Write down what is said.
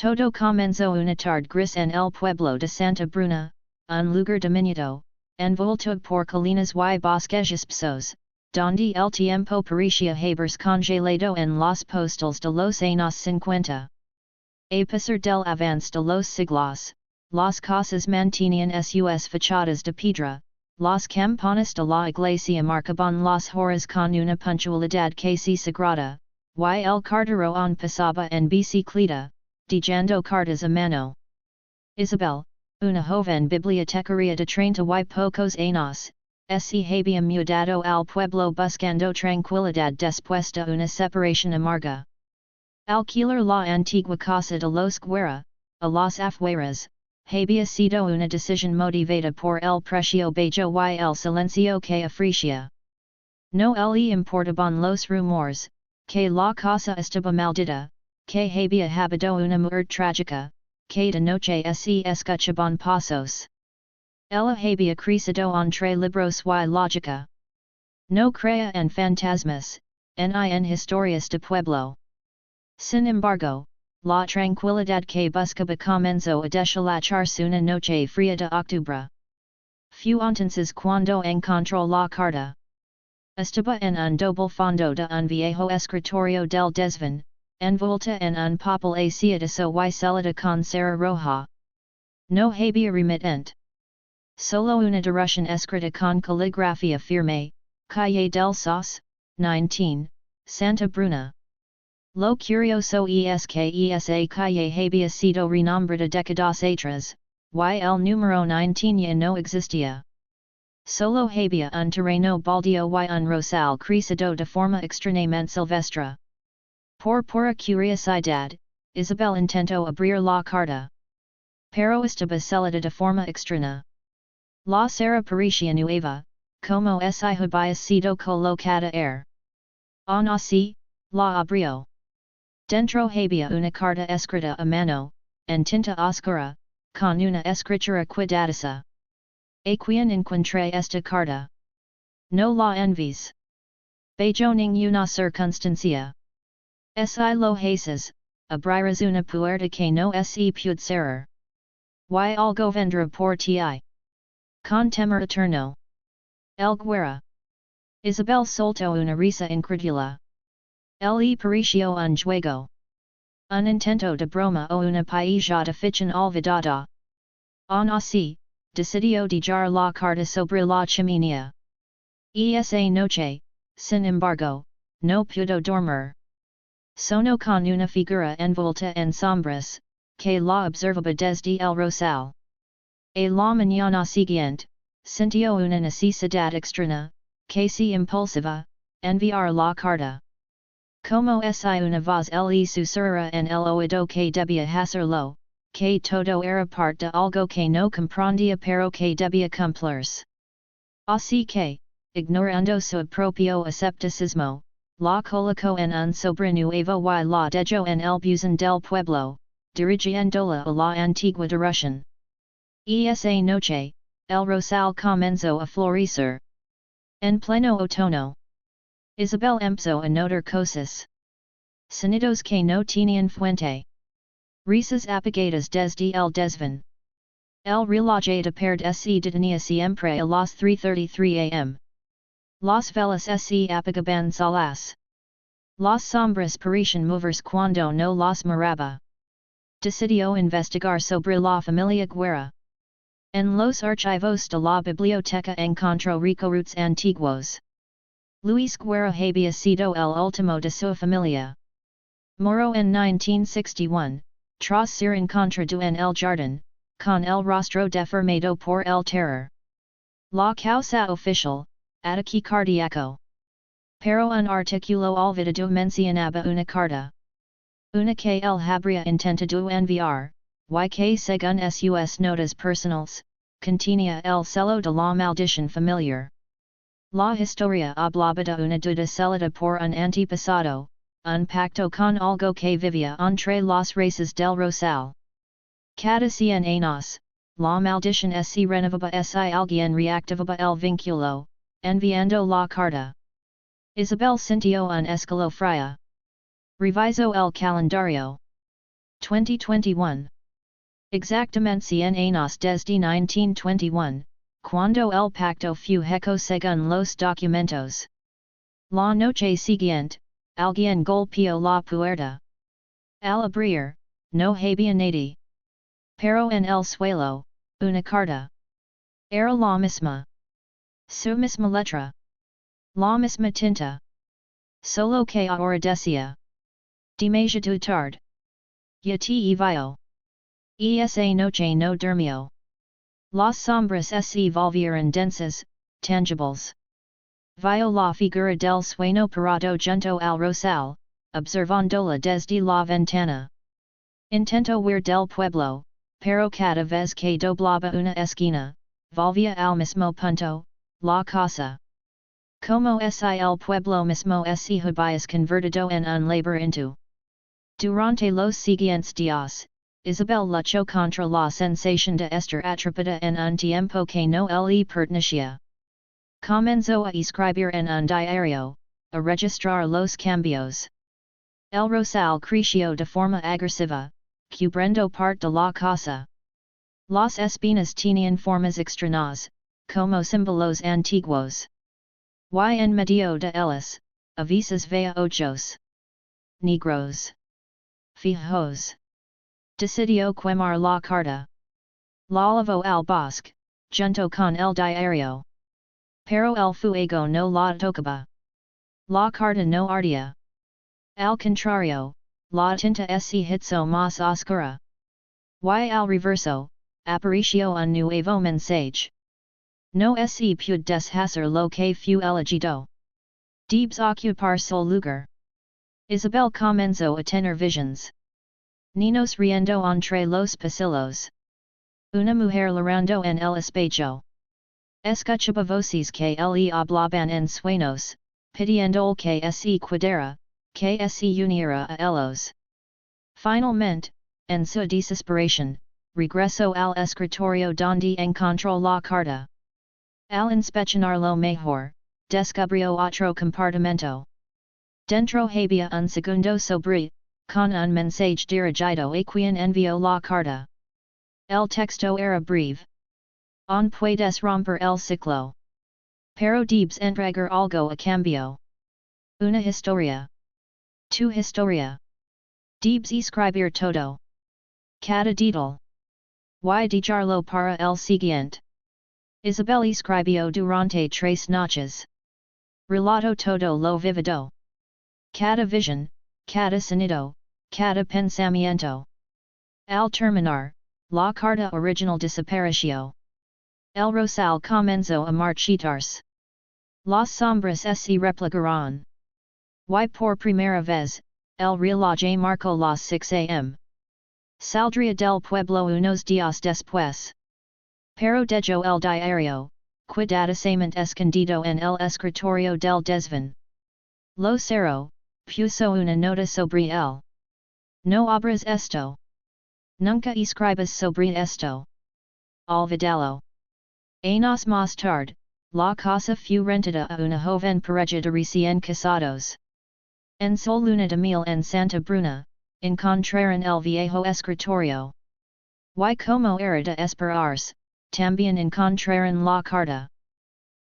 Todo comenzó una tarde gris en el pueblo de Santa Bruna, un lugar diminuto, envuelto por colinas y bosques espesos, donde el tiempo parecía haberse congelado en los postales de los años 50. A pesar del avance de los siglos, las casas mantenían sus fachadas de piedra, las campanas de la iglesia marcaban las horas con una puntualidad casi sagrada, y el cartero pasaba en bicicleta, dejando cartas a mano. Isabel, una joven bibliotecaria de 30 y pocos años, se había mudado al pueblo buscando tranquilidad después de una separación amarga. Alquilar la antigua casa de los Guerra, a las afueras, había sido una decisión motivada por el precio bajo y el silencio que ofrecía. No le importaban los rumores, que la casa estaba maldita, que había habido una muerte trágica, que de noche se escuchaban pasos. Ella había crecido entre libros y lógica. No creía en fantasmas, ni en historias de pueblo. Sin embargo, la tranquilidad que buscaba comenzó a deslacharse una noche fría de octubre. Fue entonces cuando encontró la carta. Estaba en un doble fondo de un viejo escritorio del desván, envuelta en un papel aseadizo y sellada con cera roja. No había remitente. Solo una dirección escrita con caligrafía firme, Calle del Sos, 19, Santa Bruna. Lo curioso es que esa calle había sido renombrada décadas atrás, y el número 19 ya no existía. Solo había un terreno baldío y un rosal crecido de forma extrañamente silvestre. Por pura curiosidad, Isabel intentó abrir la carta. Pero estaba sellada de forma extraña. La cera parecía nueva, como si hubiera sido colocada aún así, la abrió. Dentro había una carta escrita a mano, en tinta oscura, con una escritura cuidadosa. ¿A quién encontré esta carta? No la envíes. Bajo ninguna circunstancia. Si lo haces, abrirás una puerta que no se puede cerrar. Y algo vendrá por ti. Con temor eterno. El Guerra. Isabel soltó una risa incrédula. Le pareció un juego. Un intento de broma o una paella de ficción olvidada. Aún así, decidió dejar la carta sobre la chimenea. Esa noche, sin embargo, no pudo dormir. Sonó con una figura envuelta en sombras, que la observaba desde el rosal. A la mañana siguiente, sintió una necesidad extraña, casi impulsiva, enviar la carta. Como si una voz le susurrara en el oído que debía hacerlo, que todo era parte de algo que no comprendía pero que debía cumplirse. Así que, ignorando su propio escepticismo, la colocó en un sobre nuevo y la dejó en el buzón del pueblo, dirigiéndola a la antigua dirección. Esa noche, el rosal comenzó a florecer. En pleno otoño. Isabel empezó a notar cosas. Sonidos que no tenían fuente. Risas apagadas desde el desván. El reloj de pared se detenía siempre a las 3:33 am. Las velas se apagaban solas. Las sombras parecían moverse cuando no las miraba. Decidió investigar sobre la familia Guerra. En los archivos de la biblioteca encontró recortes antiguos. Luis Guerra había sido el último de su familia. Murió en 1961, tras ser encontrado en el jardín, con el rostro deformado por el terror. La causa oficial, ataque cardíaco. Pero un artículo olvidado mencionaba una carta. Una que él habría intentado enviar, y que según sus notas personales, contenía el sello de la maldición familiar. La historia hablaba de una duda celada por un antepasado, un pacto con algo que vivía entre las raíces del rosal. Cada 100 años, la maldición se renovaba si alguien reactivaba el vínculo, enviando la carta. Isabel sintió un escalofrío. Revisó el calendario. 2021. Exactamente en años desde 1921, cuando el pacto fue hecho según los documentos. La noche siguiente, alguien golpeó la puerta. Al abrir, no había nadie. Pero en el suelo, una carta. Era la misma. Su misma letra. La misma tinta. Solo que ahora decía. Demasiado tarde. Ya te vio. Esa noche no durmió. Las sombras se volvieron densas, tangibles. Vio la figura del sueño parado junto al rosal, observándola desde la ventana. Intento huir del pueblo, pero cada vez que doblaba una esquina, volvía al mismo punto, la casa. Como si el pueblo mismo se había convertido en un laberinto. Durante los siguientes días, Isabel luchó contra la sensación de estar atrapada en un tiempo que no le pertenecía. Comenzó a escribir en un diario, a registrar los cambios. El rosal creció de forma agresiva, cubriendo parte de la casa. Las espinas tenían formas extrañas, como símbolos antiguos. Y en medio de ellas, a veces veía ojos negros. Fijos. Decidió quemar la carta. La llevó al bosque, junto con el diario. Pero el fuego no la tocaba. La carta no ardía. Al contrario, la tinta se hizo más oscura. Y al reverso, apareció un nuevo mensaje. No se puede deshacer lo que fue elegido. Debes ocupar su lugar. Isabel comenzó a tener visions. Niños riendo entre los pasillos. Una mujer llorando en el espejo. Escuchaba voces que le hablaban en sueños, pidiendo que se cuidara, que se uniera a ellos. Finalmente, en su desesperación, regresó al escritorio donde encontró la carta. Al inspeccionarlo mejor, descubrió otro compartimento. Dentro había un segundo sobre, con un mensaje dirigido a quien envió la carta. El texto era breve. No puedes romper el ciclo. Pero debes entregar algo a cambio. Una historia. Tu historia. Debes escribir todo. Cada detalle. Y dejarlo para el siguiente. Isabel escribió durante 3 noches. Relato todo lo vivido. Cada visión, cada sonido, cada pensamiento. Al terminar, la carta original desapareció. El rosal comenzó a marchitarse. Las sombras se replicaron. Y por primera vez, el reloj marcó las 6 am. Saldría del pueblo unos días después. Pero dejó el diario, cuidadosamente escondido en el escritorio del desván. Lo cerró, puso una nota sobre él. No abras esto. Nunca escribas sobre esto. Olvídalo. Años más tarde, la casa fue rentada a una joven pareja de recién casados. En su luna de miel en Santa Bruna, encontraron el viejo escritorio. Y como era de esperarse, también encontraron la carta.